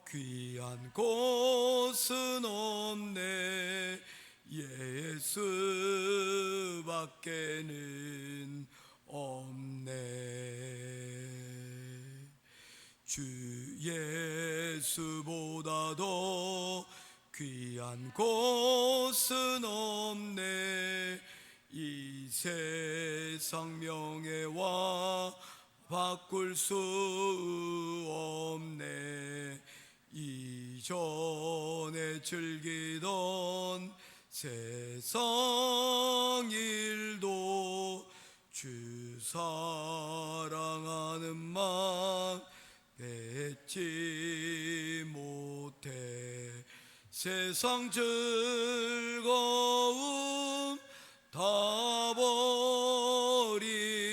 귀한 곳은 없네. 예수밖에는 없네. 주 예수보다도 귀한 곳은 없네. 이 세상 명예와 바꿀 수 없네. 이전에 즐기던 세상 일도 주 사랑하는 마음 맺지 못해. 세상 즐거움 다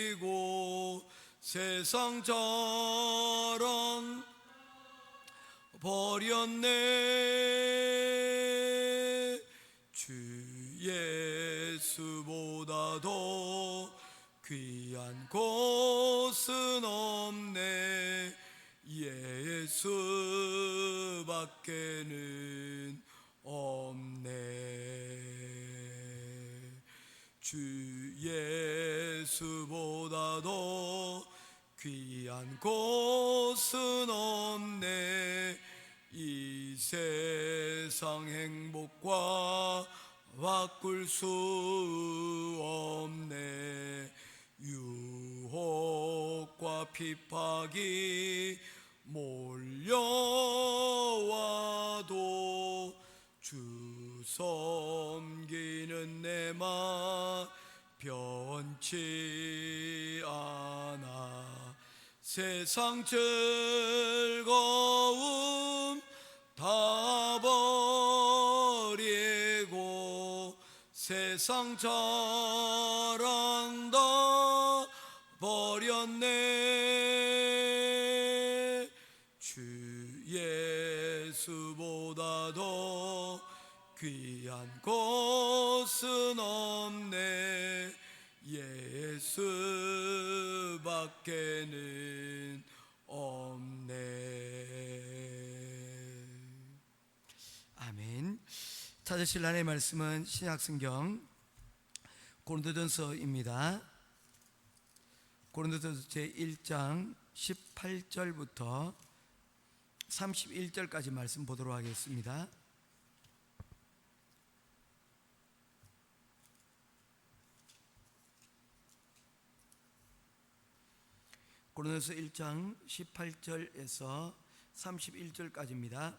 버리고 세상 자랑 버렸네. 주 예수보다도 귀한 곳은 없네. 예수밖에는 없네. 주 예수보다도 귀한 곳은 없네. 이 세상 행복과 바꿀 수 없네. 유혹과 핍박이 몰려와도 주 섬기는 내 맘 변치 않아. 세상 즐거움 다 버리고 세상 자랑 다 버렸네. 주 예수보다도 귀한 곳은 없네. 예수밖에는 없네. 아멘. 찾으실 하나님의 말씀은 신약성경 고린도전서입니다. 고린도전서 제1장 18절부터 31절까지 말씀 보도록 하겠습니다. 고린도서 1장 18절에서 31절까지입니다.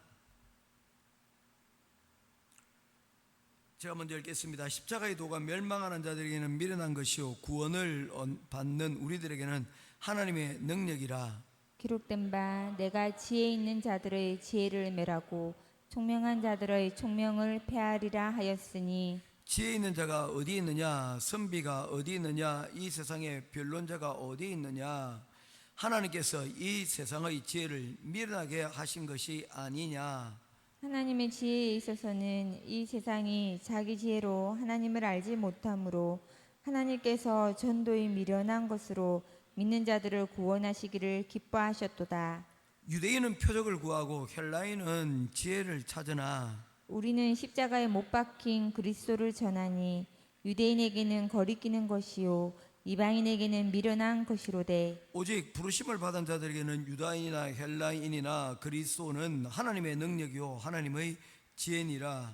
제가 먼저 읽겠습니다. 십자가의 도가 멸망하는 자들에게는 미련한 것이요 구원을 받는 우리들에게는 하나님의 능력이라. 기록된 바 내가 지혜 있는 자들의 지혜를 멸하고 총명한 자들의 총명을 폐하리라 하였으니. 지혜 있는 자가 어디 있느냐? 선비가 어디 있느냐? 이 세상에 변론자가 어디 있느냐? 하나님께서 이 세상의 지혜를 미련하게 하신 것이 아니냐? 하나님의 지혜에 있어서는 이 세상이 자기 지혜로 하나님을 알지 못하므로 하나님께서 전도의 미련한 것으로 믿는 자들을 구원하시기를 기뻐하셨도다. 유대인은 표적을 구하고 헬라인은 지혜를 찾으나 우리는 십자가에 못 박힌 그리스도를 전하니 유대인에게는 거리끼는 것이요 이방인에게는 미련한 것이로되 오직 부르심을 받은 자들에게는 유다인이나 헬라인이나 그리스도는 하나님의 능력이요 하나님의 지혜니라.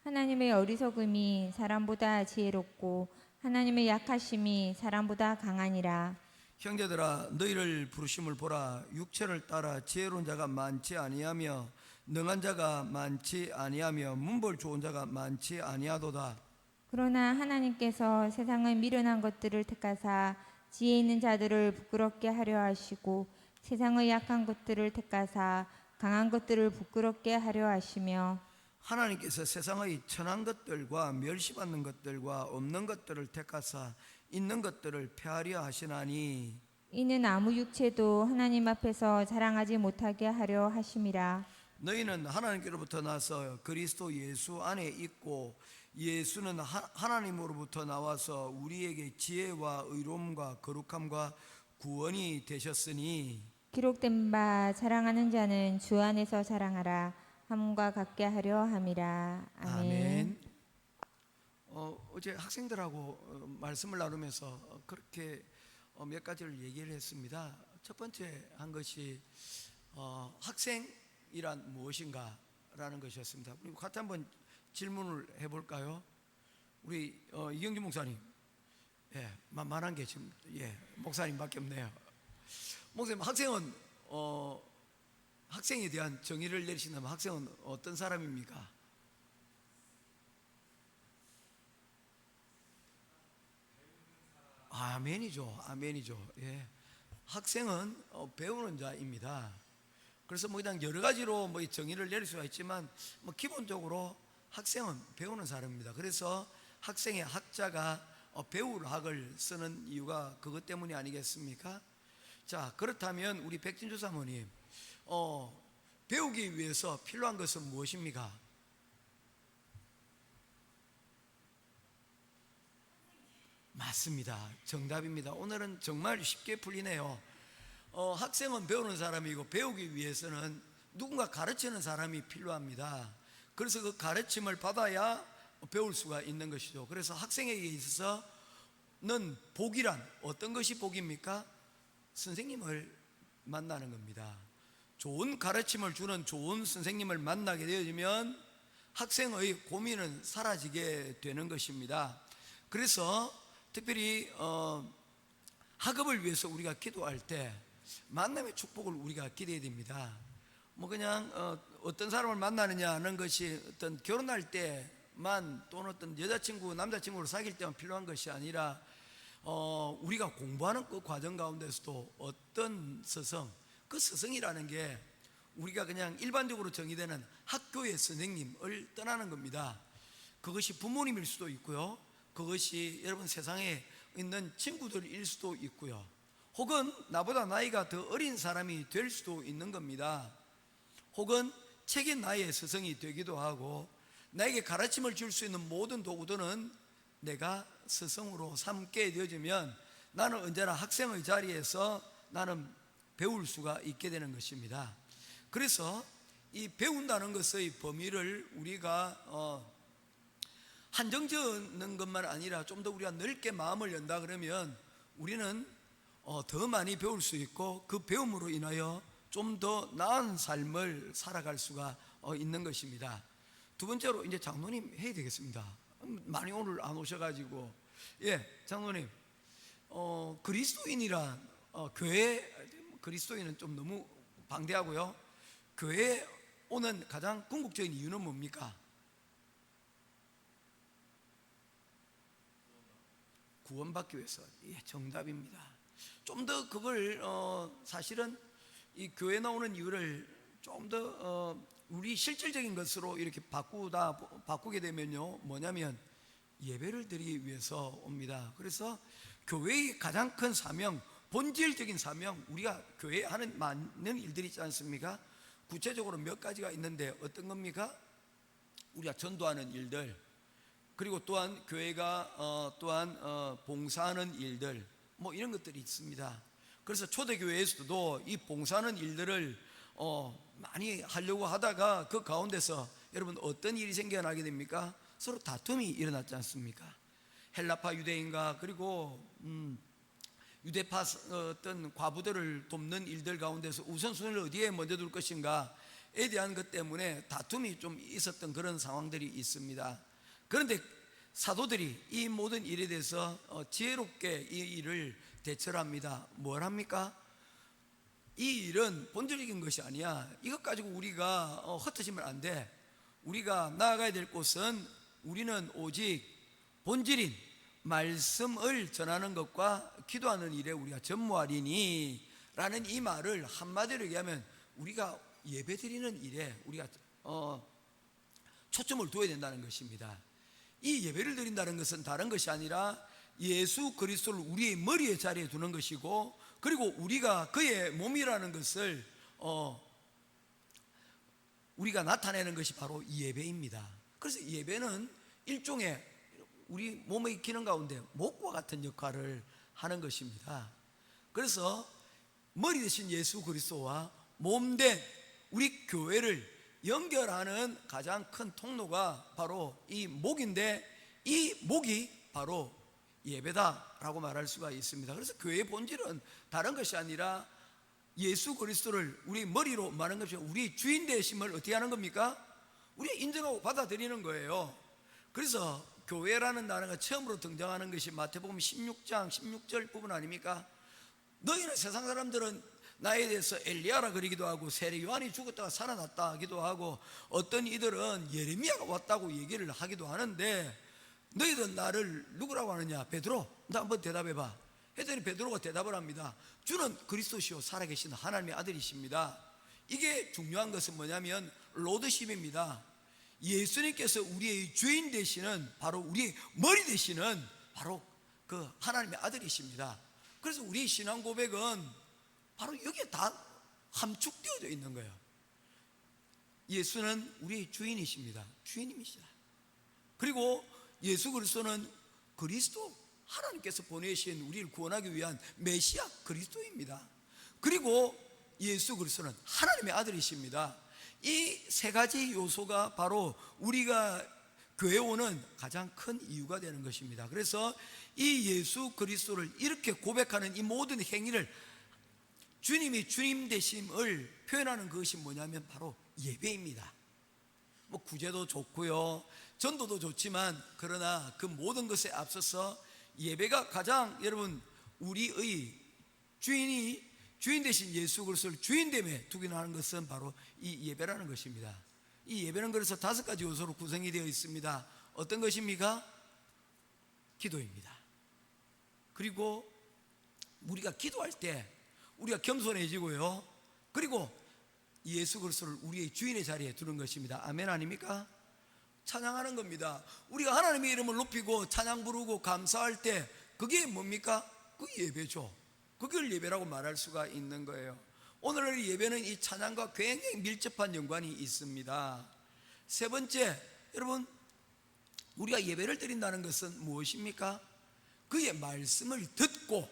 하나님의 어리석음이 사람보다 지혜롭고 하나님의 약하심이 사람보다 강하니라. 형제들아 너희를 부르심을 보라. 육체를 따라 지혜로운 자가 많지 아니하며 능한 자가 많지 아니하며 문벌 좋은 자가 많지 아니하도다. 그러나 하나님께서 세상의 미련한 것들을 택하사 지혜 있는 자들을 부끄럽게 하려 하시고 세상의 약한 것들을 택하사 강한 것들을 부끄럽게 하려 하시며 하나님께서 세상의 천한 것들과 멸시받는 것들과 없는 것들을 택하사 있는 것들을 폐하려 하시나니 이는 아무 육체도 하나님 앞에서 자랑하지 못하게 하려 하심이라. 너희는 하나님께로부터 나서 그리스도 예수 안에 있고 예수는 하나님으로부터 나와서 우리에게 지혜와 의로움과 거룩함과 구원이 되셨으니 기록된 바 사랑하는 자는 주 안에서 사랑하라 함과 같게 하려 함이라. 아멘. 아멘. 어제 학생들하고 말씀을 나누면서 그렇게 몇 가지를 얘기를 했습니다. 첫 번째 한 것이 학생이란 무엇인가 라는 것이었습니다. 우리 같이 한번 질문을 해볼까요? 우리 이경주 목사님, 예, 만만한 게 지금 목사님밖에 없네요. 목사님, 학생은 학생에 대한 정의를 내리신다면 학생은 어떤 사람입니까? 아멘이죠, 아멘이죠. 예, 학생은 배우는 자입니다. 그래서 뭐 그냥 여러 가지로 뭐 정의를 내릴 수가 있지만 뭐 기본적으로 학생은 배우는 사람입니다. 그래서 학생의 학자가 배울 학을 쓰는 이유가 그것 때문이 아니겠습니까? 자, 그렇다면 우리 백진주 사모님, 배우기 위해서 필요한 것은 무엇입니까? 맞습니다. 정답입니다. 오늘은 정말 쉽게 풀리네요. 학생은 배우는 사람이고 배우기 위해서는 누군가 가르치는 사람이 필요합니다. 그래서 그 가르침을 받아야 배울 수가 있는 것이죠. 그래서 학생에게 있어서는 복이란 어떤 것이 복입니까? 선생님을 만나는 겁니다. 좋은 가르침을 주는 좋은 선생님을 만나게 되어지면 학생의 고민은 사라지게 되는 것입니다. 그래서 특별히 학업을 위해서 우리가 기도할 때 만남의 축복을 우리가 기대해야 됩니다. 뭐 그냥 어떤 사람을 만나느냐 하는 것이 어떤 결혼할 때만 또는 어떤 여자친구 남자친구를 사귈 때만 필요한 것이 아니라 우리가 공부하는 그 과정 가운데서도 어떤 스승, 그 스승이라는 게 우리가 그냥 일반적으로 정의되는 학교의 선생님을 떠나는 겁니다. 그것이 부모님일 수도 있고요, 그것이 여러분 세상에 있는 친구들일 수도 있고요, 혹은 나보다 나이가 더 어린 사람이 될 수도 있는 겁니다. 혹은 책의 나이의 스승이 되기도 하고, 나에게 가르침을 줄 수 있는 모든 도구들은 내가 스승으로 삼게 되어지면 나는 언제나 학생의 자리에서 나는 배울 수가 있게 되는 것입니다. 그래서 이 배운다는 것의 범위를 우리가 한정짓는 것만 아니라 좀 더 우리가 넓게 마음을 연다 그러면 우리는 더 많이 배울 수 있고 그 배움으로 인하여 좀 더 나은 삶을 살아갈 수가 있는 것입니다. 두 번째로 이제 장로님 해야 되겠습니다. 많이 오늘 안 오셔가지고. 장로님, 그리스도인이란 교회, 그리스도인은 좀 너무 방대하고요, 교회에 오는 가장 궁극적인 이유는 뭡니까? 구원받기 위해서. 정답입니다. 좀 더 그걸 사실은 이 교회 나오는 이유를 좀 더 우리 실질적인 것으로 이렇게 바꾸게 되면요, 뭐냐면 예배를 드리기 위해서 옵니다. 그래서 교회의 가장 큰 사명, 본질적인 사명, 우리가 교회에 하는 많은 일들이 있지 않습니까? 구체적으로 몇 가지가 있는데 어떤 겁니까? 우리가 전도하는 일들, 그리고 또한 교회가 또한 봉사하는 일들, 뭐 이런 것들이 있습니다. 그래서 초대교회에서도 이 봉사하는 일들을 많이 하려고 하다가 그 가운데서 여러분 어떤 일이 생겨나게 됩니까? 서로 다툼이 일어났지 않습니까? 헬라파 유대인과 그리고 유대파 어떤 과부들을 돕는 일들 가운데서 우선순위를 어디에 먼저 둘 것인가에 대한 것 때문에 다툼이 좀 있었던 그런 상황들이 있습니다. 그런데 사도들이 이 모든 일에 대해서 지혜롭게 이 일을 대처를 합니다. 뭘 합니까? 이 일은 본질적인 것이 아니야. 이것 가지고 우리가 흩어지면 안 돼. 우리가 나아가야 될 곳은 우리는 오직 본질인 말씀을 전하는 것과 기도하는 일에 우리가 전무하리니 라는 이 말을 한마디로 얘기하면 우리가 예배드리는 일에 우리가 초점을 둬야 된다는 것입니다. 이 예배를 드린다는 것은 다른 것이 아니라 예수 그리스도를 우리의 머리의 자리에 두는 것이고, 그리고 우리가 그의 몸이라는 것을 우리가 나타내는 것이 바로 예배입니다. 그래서 예배는 일종의 우리 몸의 기능 가운데 목과 같은 역할을 하는 것입니다. 그래서 머리 대신 예수 그리스도와 몸된 우리 교회를 연결하는 가장 큰 통로가 바로 이 목인데, 이 목이 바로 예배다라고 말할 수가 있습니다. 그래서 교회의 본질은 다른 것이 아니라 예수 그리스도를 우리 머리로 말하는 것이 우리 주인 되심을 어떻게 하는 겁니까? 우리가 인정하고 받아들이는 거예요. 그래서 교회라는 단어가 처음으로 등장하는 것이 마태복음 16장 16절 부분 아닙니까? 너희는 세상 사람들은 나에 대해서 엘리야라 그러기도 하고 세례 요한이 죽었다가 살아났다 하기도 하고 어떤 이들은 예레미야가 왔다고 얘기를 하기도 하는데 너희들은 나를 누구라고 하느냐? 베드로, 나 한번 대답해봐. 했더니 베드로가 대답을 합니다. 주는 그리스도시요 살아계신 하나님의 아들이십니다. 이게 중요한 것은 뭐냐면 로드십입니다. 예수님께서 우리의 주인 되시는, 바로 우리의 머리 되시는 바로 그 하나님의 아들이십니다. 그래서 우리의 신앙 고백은 바로 여기에 다 함축되어져 있는 거예요. 예수는 우리의 주인이십니다. 주인님이시다. 그리고 예수 그리스도는 그리스도, 하나님께서 보내신 우리를 구원하기 위한 메시아 그리스도입니다. 그리고 예수 그리스도는 하나님의 아들이십니다. 이 세 가지 요소가 바로 우리가 교회 오는 가장 큰 이유가 되는 것입니다. 그래서 이 예수 그리스도를 이렇게 고백하는 이 모든 행위를, 주님이 주님 되심을 표현하는 것이 뭐냐면 바로 예배입니다. 뭐 구제도 좋고요, 전도도 좋지만, 그러나 그 모든 것에 앞서서 예배가 가장, 여러분, 우리의 주인 되신 예수 그리스도를 주인됨에 두기하는 것은 바로 이 예배라는 것입니다. 이 예배는 그래서 5가지 요소로 구성이 되어 있습니다. 어떤 것입니까? 기도입니다. 그리고 우리가 기도할 때 우리가 겸손해지고요, 그리고 예수 그리스도를 우리의 주인의 자리에 두는 것입니다. 아멘 아닙니까? 찬양하는 겁니다. 우리가 하나님의 이름을 높이고 찬양 부르고 감사할 때 그게 뭡니까? 그 예배죠. 그걸 예배라고 말할 수가 있는 거예요. 오늘의 예배는 이 찬양과 굉장히 밀접한 연관이 있습니다. 세 번째, 여러분, 우리가 예배를 드린다는 것은 무엇입니까? 그의 말씀을 듣고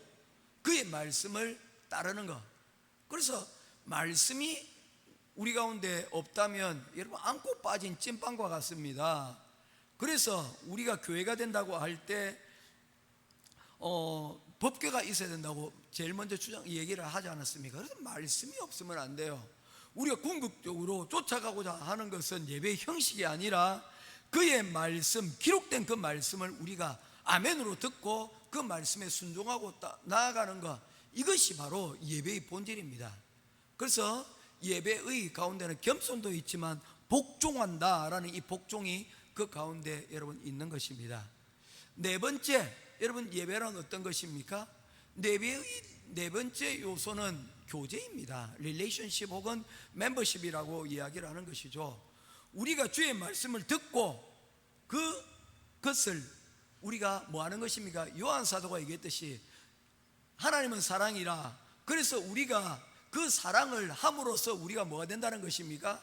그의 말씀을 따르는 것. 그래서 말씀이 우리 가운데 없다면 여러분 안고 빠진 찐빵과 같습니다. 그래서 우리가 교회가 된다고 할 때 법궤가 있어야 된다고 제일 먼저 얘기를 하지 않았습니까? 그래서 말씀이 없으면 안 돼요. 우리가 궁극적으로 쫓아가고자 하는 것은 예배의 형식이 아니라 그의 말씀, 기록된 그 말씀을 우리가 아멘으로 듣고 그 말씀에 순종하고 나아가는 것, 이것이 바로 예배의 본질입니다. 그래서 예배의 가운데는 겸손도 있지만 복종한다라는 이 복종이 그 가운데 여러분 있는 것입니다. 네 번째, 여러분, 예배란 어떤 것입니까? 예배의 네 번째 요소는 교제입니다. 릴레이션십 혹은 멤버십이라고 이야기를 하는 것이죠. 우리가 주의 말씀을 듣고 그것을 우리가 뭐 하는 것입니까? 요한 사도가 얘기했듯이 하나님은 사랑이라, 그래서 우리가 그 사랑을 함으로써 우리가 뭐가 된다는 것입니까?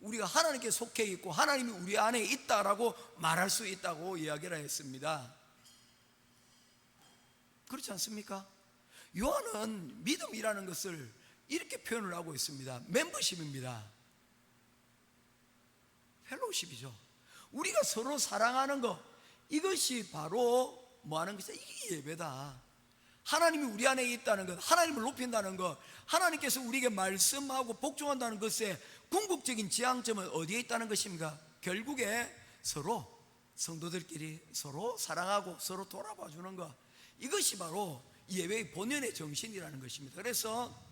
우리가 하나님께 속해 있고 하나님이 우리 안에 있다라고 말할 수 있다고 이야기를 했습니다. 그렇지 않습니까? 요한은 믿음이라는 것을 이렇게 표현을 하고 있습니다. 멤버십입니다. 펠로우십이죠. 우리가 서로 사랑하는 것, 이것이 바로 뭐 하는 것이다? 이게 예배다. 하나님이 우리 안에 있다는 것, 하나님을 높인다는 것, 하나님께서 우리에게 말씀하고 복종한다는 것의 궁극적인 지향점은 어디에 있다는 것입니까? 결국에 서로, 성도들끼리 서로 사랑하고 서로 돌아봐 주는 것, 이것이 바로 예배의 본연의 정신이라는 것입니다. 그래서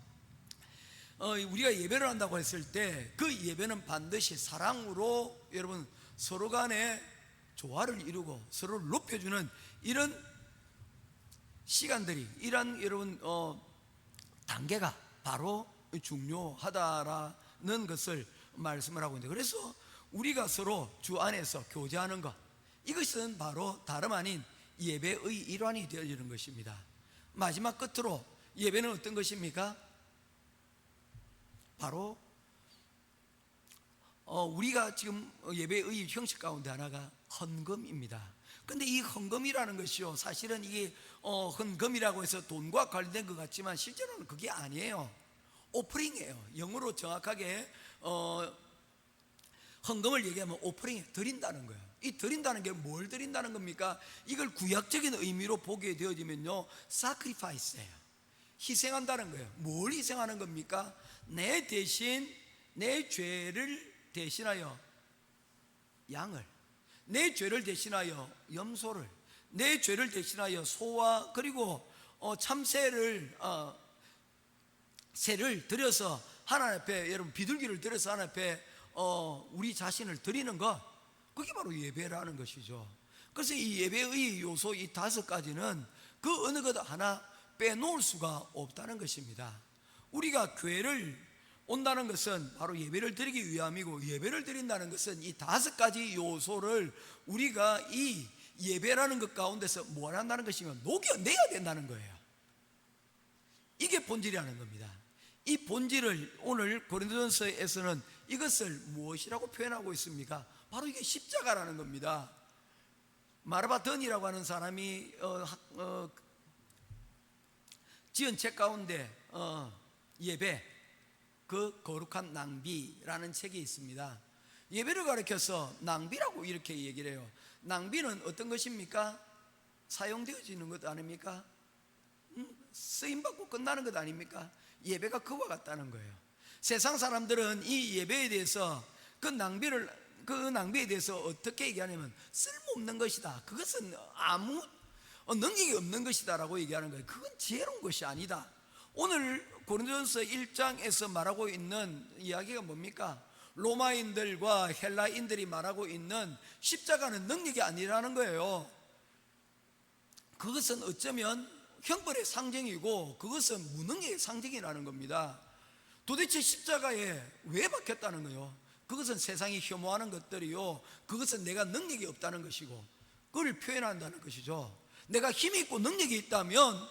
우리가 예배를 한다고 했을 때 그 예배는 반드시 사랑으로 여러분 서로 간에 조화를 이루고 서로를 높여주는 이런 시간들이, 이런 여러분 단계가 바로 중요하다라는 것을 말씀을 하고 있는데, 그래서 우리가 서로 주 안에서 교제하는 것, 이것은 바로 다름 아닌 예배의 일환이 되어지는 것입니다. 마지막 끝으로 예배는 어떤 것입니까? 바로 우리가 지금 예배의 형식 가운데 하나가 헌금입니다. 근데 이 헌금이라는 것이요, 사실은 이게 헌금이라고 해서 돈과 관련된 것 같지만 실제로는 그게 아니에요. 오프링이에요. 영어로 정확하게 헌금을 얘기하면 오프링, 드린다는 거예요. 이 드린다는 게 뭘 드린다는 겁니까? 이걸 구약적인 의미로 보게 되어지면요, sacrifice예요. 희생한다는 거예요. 뭘 희생하는 겁니까? 내 대신 내 죄를 대신하여 양을, 내 죄를 대신하여 염소를, 내 죄를 대신하여 소와 그리고 참새를 새를 들여서 하나님 앞에, 여러분 비둘기를 들여서 하나님 앞에 우리 자신을 드리는 것, 그게 바로 예배라는 것이죠. 그래서 이 예배의 요소 이 5가지는 그 어느 것 하나 빼놓을 수가 없다는 것입니다. 우리가 교회를 온다는 것은 바로 예배를 드리기 위함이고, 예배를 드린다는 것은 이 5가지 요소를 우리가 이 예배라는 것 가운데서 뭘 한다는 것이면 녹여내야 된다는 거예요. 이게 본질이라는 겁니다. 이 본질을 오늘 고린도전서에서는 이것을 무엇이라고 표현하고 있습니까? 바로 이게 십자가라는 겁니다. 마르바던이라고 하는 사람이 지은 책 가운데 예배, 그 거룩한 낭비라는 책이 있습니다. 예배를 가리켜서 낭비라고 이렇게 얘기를 해요. 낭비는 어떤 것입니까? 사용되어지는 것 아닙니까? 쓰임받고 끝나는 것 아닙니까? 예배가 그와 같다는 거예요. 세상 사람들은 이 예배에 대해서 그 낭비에 대해서 어떻게 얘기하냐면 쓸모없는 것이다, 그것은 아무 능력이 없는 것이다 라고 얘기하는 거예요. 그건 지혜로운 것이 아니다. 오늘 고린도전서 1장에서 말하고 있는 이야기가 뭡니까? 로마인들과 헬라인들이 말하고 있는 십자가는 능력이 아니라는 거예요. 그것은 어쩌면 형벌의 상징이고 그것은 무능의 상징이라는 겁니다. 도대체 십자가에 왜 박혔다는 거예요? 그것은 세상이 혐오하는 것들이요, 그것은 내가 능력이 없다는 것이고 그걸 표현한다는 것이죠. 내가 힘이 있고 능력이 있다면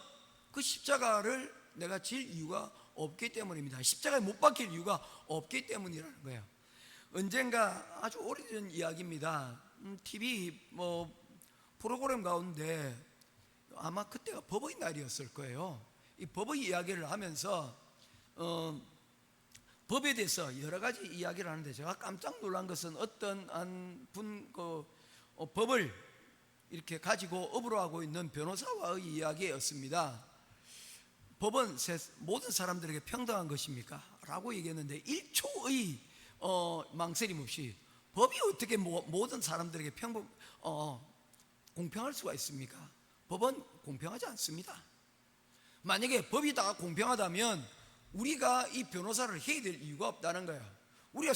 그 십자가를 내가 질 이유가 없기 때문입니다. 십자가에 못 박힐 이유가 없기 때문이라는 거예요. 언젠가 아주 오래전 이야기입니다. TV 프로그램 가운데 아마 그때가 법의 날이었을 거예요. 이 법의 이야기를 하면서 법에 대해서 여러 가지 이야기를 하는데 제가 깜짝 놀란 것은 어떤 한 분 법을 이렇게 가지고 업으로 하고 있는 변호사와의 이야기였습니다. 법은 모든 사람들에게 평등한 것입니까? 라고 얘기했는데 1초의 망설임 없이 법이 어떻게 모든 사람들에게 공평할 수가 있습니까? 법은 공평하지 않습니다. 만약에 법이 다 공평하다면 우리가 이 변호사를 해야 될 이유가 없다는 거예요. 우리가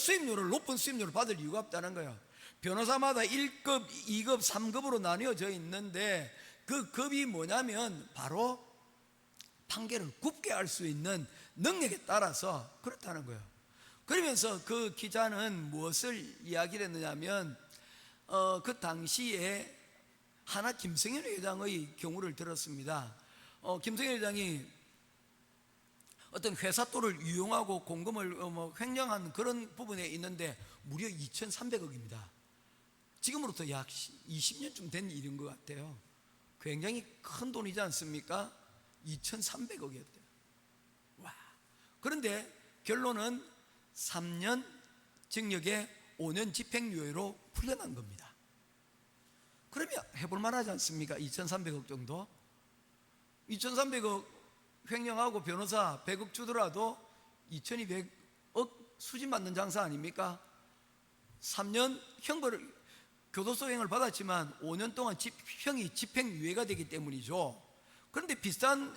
높은 수임료를 받을 이유가 없다는 거예요. 변호사마다 1급, 2급, 3급으로 나뉘어져 있는데 그 급이 뭐냐면 바로 판결을 굽게 할 수 있는 능력에 따라서 그렇다는 거예요. 그러면서 그 기자는 무엇을 이야기를 했느냐면 그 당시에 하나 김성현 회장의 경우를 들었습니다. 김성현 회장이 어떤 회사돈을 유용하고 공금을 횡령한 그런 부분에 있는데 무려 2,300억입니다. 지금으로부터 약 20년쯤 된 일인 것 같아요. 굉장히 큰 돈이지 않습니까? 2,300억이었대요. 와. 그런데 결론은 3년 징역에 5년 집행유예로 풀려난 겁니다. 그러면 해볼 만하지 않습니까? 2,300억 정도? 2,300억 횡령하고 변호사 100억 주더라도 2,200억 수진받는 장사 아닙니까? 3년 교도소행을 받았지만 5년 동안 형이 집행유예가 되기 때문이죠. 그런데 비슷한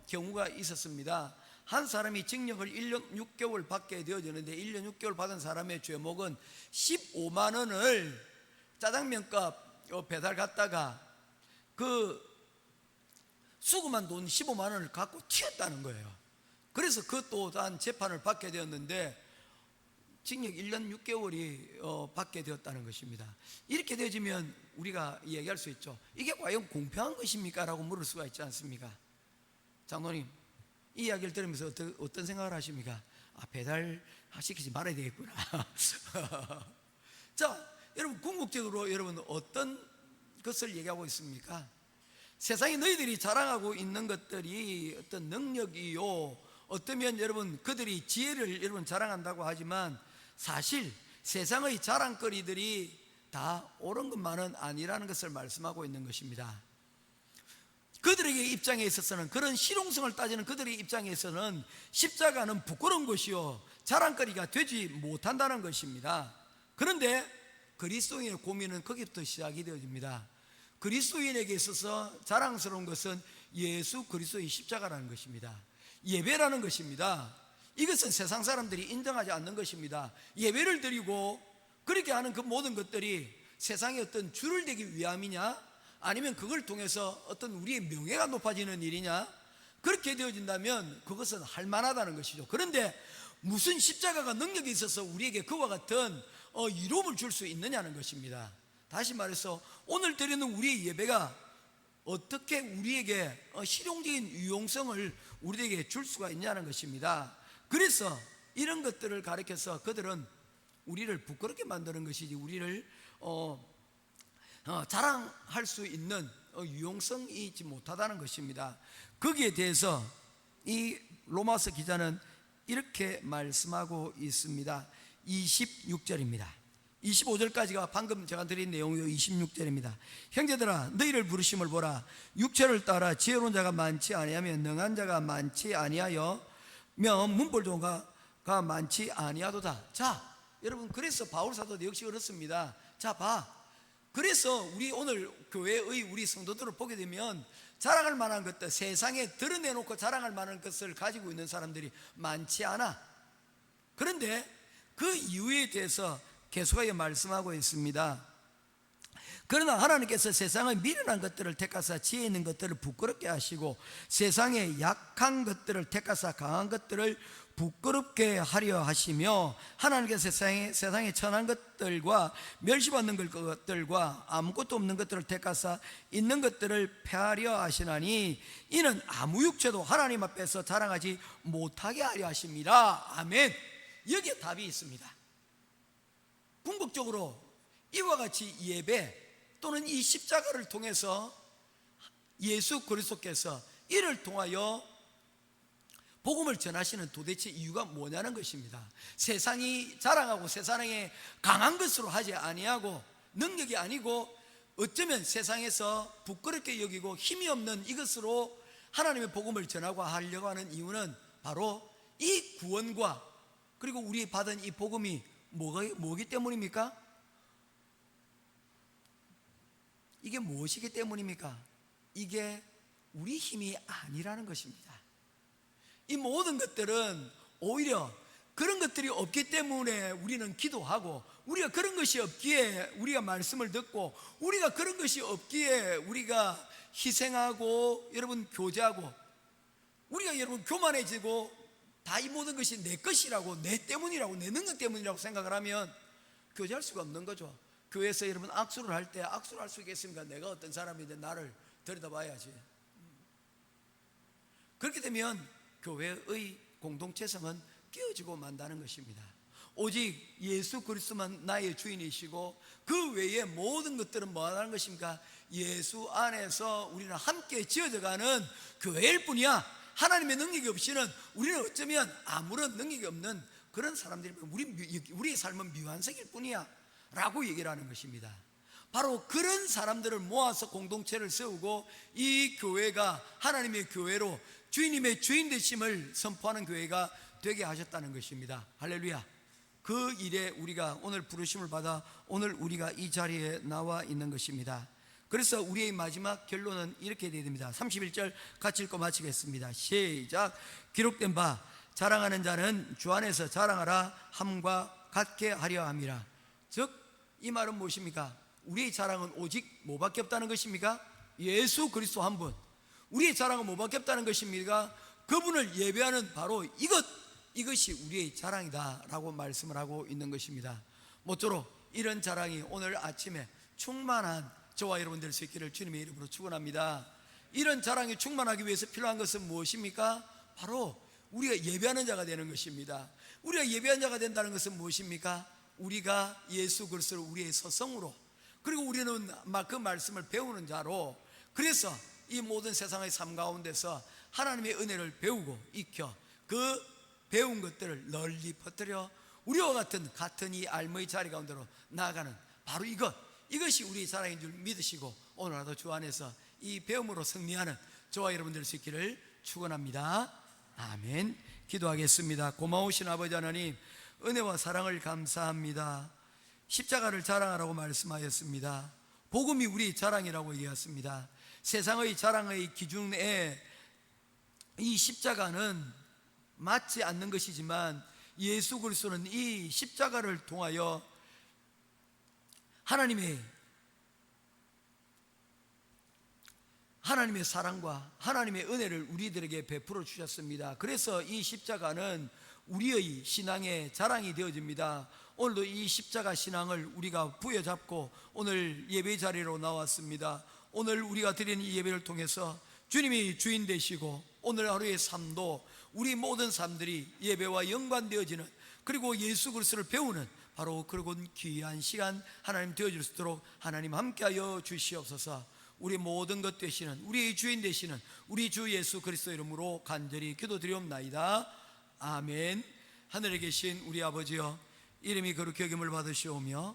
경우가 있었습니다. 한 사람이 징역을 1년 6개월 받게 되어지는데 1년 6개월 받은 사람의 죄목은 15만 원을 짜장면값 배달 갔다가 그 수금한 돈 15만 원을 갖고 튀었다는 거예요. 그래서 그 또한 재판을 받게 되었는데 징역 1년 6개월이 받게 되었다는 것입니다. 이렇게 되어지면 우리가 이야기할 수 있죠. 이게 과연 공평한 것입니까? 라고 물을 수가 있지 않습니까? 장로님, 이 이야기를 들으면서 어떤 생각을 하십니까? 배달 시키지 말아야 되겠구나. 자, 여러분 궁극적으로 여러분 어떤 것을 얘기하고 있습니까? 세상에 너희들이 자랑하고 있는 것들이 어떤 능력이요, 어쩌면 여러분 그들이 지혜를 여러분 자랑한다고 하지만 사실 세상의 자랑거리들이 다 옳은 것만은 아니라는 것을 말씀하고 있는 것입니다. 그들에게 입장에 있어서는, 그런 실용성을 따지는 그들의 입장에서는 십자가는 부끄러운 것이요 자랑거리가 되지 못한다는 것입니다. 그런데 그리스도인의 고민은 거기부터 시작이 되어집니다. 그리스도인에게 있어서 자랑스러운 것은 예수 그리스도의 십자가라는 것입니다. 예배라는 것입니다. 이것은 세상 사람들이 인정하지 않는 것입니다. 예배를 드리고 그렇게 하는 그 모든 것들이 세상에 어떤 줄을 대기 위함이냐, 아니면 그걸 통해서 어떤 우리의 명예가 높아지는 일이냐, 그렇게 되어진다면 그것은 할 만하다는 것이죠. 그런데 무슨 십자가가 능력이 있어서 우리에게 그와 같은 이로움을 줄 수 있느냐는 것입니다. 다시 말해서 오늘 드리는 우리의 예배가 어떻게 우리에게 실용적인 유용성을 우리에게 줄 수가 있냐는 것입니다. 그래서 이런 것들을 가리켜서 그들은 우리를 부끄럽게 만드는 것이지 우리를 자랑할 수 있는 유용성이 있지 못하다는 것입니다. 거기에 대해서 이 로마서 기자는 이렇게 말씀하고 있습니다. 26절입니다. 25절까지가 방금 제가 드린 내용이요 26절입니다. 형제들아 너희를 부르심을 보라. 육체를 따라 지혜로운 자가 많지 아니하며 능한 자가 많지 아니하여 문벌도가 많지 아니하도다. 자 여러분, 그래서 바울 사도도 역시 그렇습니다. 자 봐, 그래서 우리 오늘 교회의 우리 성도들을 보게 되면 자랑할 만한 것들, 세상에 드러내놓고 자랑할 만한 것을 가지고 있는 사람들이 많지 않아. 그런데 그 이유에 대해서 계속하여 말씀하고 있습니다. 그러나 하나님께서 세상의 미련한 것들을 택하사 지혜 있는 것들을 부끄럽게 하시고 세상의 약한 것들을 택하사 강한 것들을 부끄럽게 하려 하시며 하나님께서 세상에 천한 것들과 멸시받는 것들과 아무것도 없는 것들을 택하사 있는 것들을 폐하려 하시나니 이는 아무 육체도 하나님 앞에서 자랑하지 못하게 하려 하심이라. 아멘. 여기에 답이 있습니다. 궁극적으로 이와 같이 예배 또는 이 십자가를 통해서 예수 그리스도께서 이를 통하여 복음을 전하시는 도대체 이유가 뭐냐는 것입니다. 세상이 자랑하고 세상에 강한 것으로 하지 아니하고 능력이 아니고 어쩌면 세상에서 부끄럽게 여기고 힘이 없는 이것으로 하나님의 복음을 전하고 하려고 하는 이유는 바로 이 구원과 그리고 우리 받은 이 복음이 뭐기 때문입니까? 이게 무엇이기 때문입니까? 이게 우리 힘이 아니라는 것입니다. 이 모든 것들은 오히려 그런 것들이 없기 때문에 우리는 기도하고, 우리가 그런 것이 없기에 우리가 말씀을 듣고, 우리가 그런 것이 없기에 우리가 희생하고 여러분 교제하고, 우리가 여러분 교만해지고 다 이 모든 것이 내 것이라고, 내 때문이라고, 내 능력 때문이라고 생각을 하면 교제할 수가 없는 거죠. 교회에서 여러분 악수를 할 때 악수를 할 수 있겠습니까? 내가 어떤 사람인데 나를 들여다봐야지. 그렇게 되면 교회의 공동체성은 깨어지고 만다는 것입니다. 오직 예수 그리스도만 나의 주인이시고 그 외의 모든 것들은 뭐하는 것입니까? 예수 안에서 우리는 함께 지어져가는 교회일 뿐이야. 하나님의 능력이 없이는 우리는 어쩌면 아무런 능력이 없는 그런 사람들이면 우리의 삶은 미완성일 뿐이야 라고 얘기를 하는 것입니다. 바로 그런 사람들을 모아서 공동체를 세우고 이 교회가 하나님의 교회로 주님의 주인 되심을 선포하는 교회가 되게 하셨다는 것입니다. 할렐루야. 그 일에 우리가 오늘 부르심을 받아 오늘 우리가 이 자리에 나와 있는 것입니다. 그래서 우리의 마지막 결론은 이렇게 되어야 됩니다. 31절 같이 읽고 마치겠습니다. 시작. 기록된 바 자랑하는 자는 주 안에서 자랑하라 함과 같게 하려 함이라. 즉 이 말은 무엇입니까? 우리의 자랑은 오직 뭐밖에 없다는 것입니까? 예수 그리스도 한 분. 우리의 자랑은 뭐밖에 없다는 것입니까? 그분을 예배하는 바로 이것이 우리의 자랑이다 라고 말씀을 하고 있는 것입니다. 모쪼록 이런 자랑이 오늘 아침에 충만한 저와 여러분 될 수 있기를 주님의 이름으로 축원합니다. 이런 자랑이 충만하기 위해서 필요한 것은 무엇입니까? 바로 우리가 예배하는 자가 되는 것입니다. 우리가 예배하는 자가 된다는 것은 무엇입니까? 우리가 예수 그리스도를 우리의 서성으로, 그리고 우리는 그 말씀을 배우는 자로, 그래서 이 모든 세상의 삶 가운데서 하나님의 은혜를 배우고 익혀 그 배운 것들을 널리 퍼뜨려 우리와 같은 이 알무의 자리 가운데로 나아가는 바로 이것이 우리 자랑인 줄 믿으시고 오늘 하루 주 안에서 이 배움으로 승리하는 저와 여러분 될 수 있기를 축원합니다. 아멘. 기도하겠습니다. 고마우신 아버지 하나님, 은혜와 사랑을 감사합니다. 십자가를 자랑하라고 말씀하였습니다. 복음이 우리 자랑이라고 얘기했습니다. 세상의 자랑의 기준에 이 십자가는 맞지 않는 것이지만 예수 그리스도는 이 십자가를 통하여 하나님의 사랑과 하나님의 은혜를 우리들에게 베풀어 주셨습니다. 그래서 이 십자가는 우리의 신앙의 자랑이 되어집니다. 오늘도 이 십자가 신앙을 우리가 부여잡고 오늘 예배 자리로 나왔습니다. 오늘 우리가 드리는 이 예배를 통해서 주님이 주인 되시고 오늘 하루의 삶도 우리 모든 삶들이 예배와 연관되어지는, 그리고 예수 그리스도를 배우는 바로 그런 귀한 시간 하나님 되어줄 수 있도록 하나님 함께하여 주시옵소서. 우리 모든 것 되시는, 우리의 주인 되시는 우리 주 예수 그리스도 이름으로 간절히 기도드리옵나이다. 아멘. 하늘에 계신 우리 아버지여, 이름이 거룩히 여김을 받으시오며